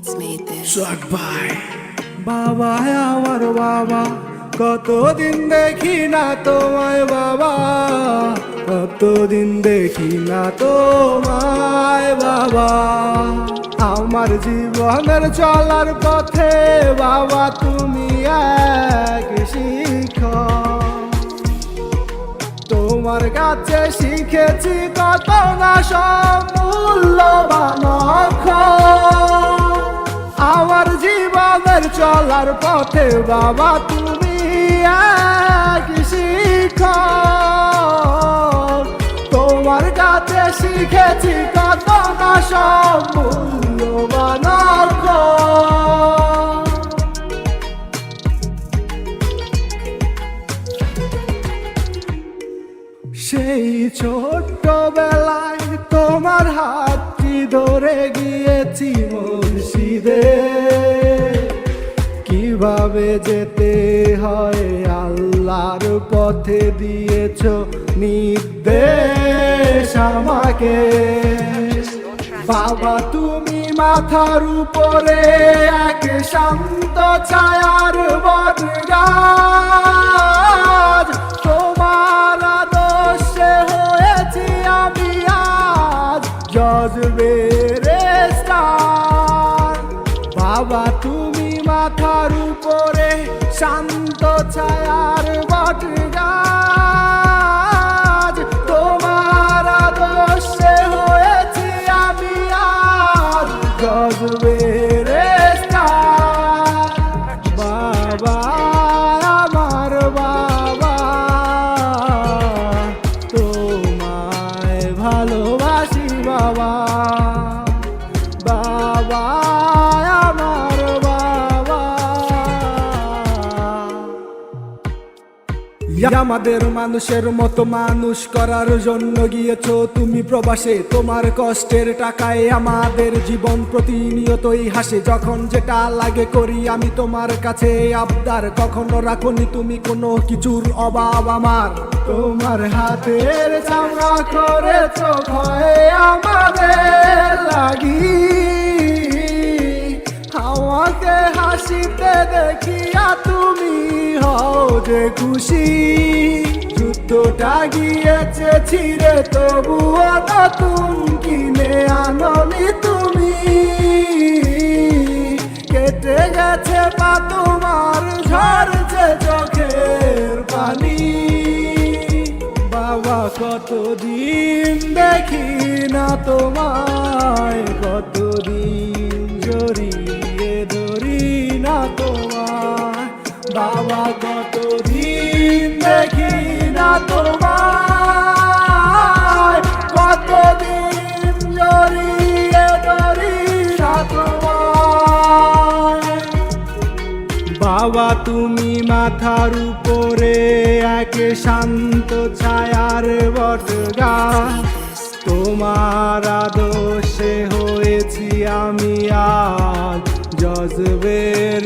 সোহাগ ভাই। বাবা আমার বাবা, কতদিন দেখি না তোমায় বাবা, কতদিন দেখি না তোমায় বাবা। আমার জীবনের চলার পথে বাবা তুমি এক শিক্ষক। তোমার কাছে শিখেছি কত না সব মূল্যবান অক্ষর। আমার জীবনের চলার পথে বাবা তুমি এক শিক্ষক। তোমার কাছে শিখেছি কত না সব মূল্যবান অক্ষর। সেই ছোট্টবেলায় তোমার হাতটি ধরে গিয়েছি মসজিদে, কিভাবে যেতে হয় আল্লাহর পথে দিয়েছ নির্দেশ আমাকে। বাবা তুমি মাথার উপরে এক শান্ত ছায়ার বটগাছ। তোমার আদর্শে হয়েছি আমি আজ জজবের স্টার। বাবা তুমি মাথার উপরে শান্ত ছায়ার বটগাছ। তোমার আদর্শে হয়েছি আমি আজ গজবের স্টার। বাবা আমার বাবা, তোমায় ভালোবাসি বাবা। বাবা আমার বাবা। আমাদের মানুষের মতো মানুষ করার জন্য গিয়েছো তুমি প্রবাসে। তোমার কষ্টের টাকায় আমাদের জীবন প্রতিনিয়তই হাসে। যখন যেটা লাগে করি আমি তোমার কাছে আবদার। কখনো রাখনি তুমি কোনো কিছুর অভাব আমার। তোমার হাতের চামড়া করেছো ভয়ে আমাদের লাগি। আমাকে হাসিতে দেখিয়া তুমি হও যে খুশি। যুদ্ধটা গিয়েছে ছিঁড়ে তবুও নতুন কিনে আননি তুমি। কেটে গেছে পা তোমার ঝরছে চোখের পানি। বাবা কতদিন দেখি না তোমায়, কতদিন জড়িয়ে ধরি না তোমায়। বাবা কতদিন দেখি না তোমায়, কতদিন জড়িয়ে ধরি না তোমায়। বাবা তুমি মাথার উপরে এক শান্ত ছায়ার বটগাছ। তোমার আদর্শে হয়েছি আমি আজ জজবের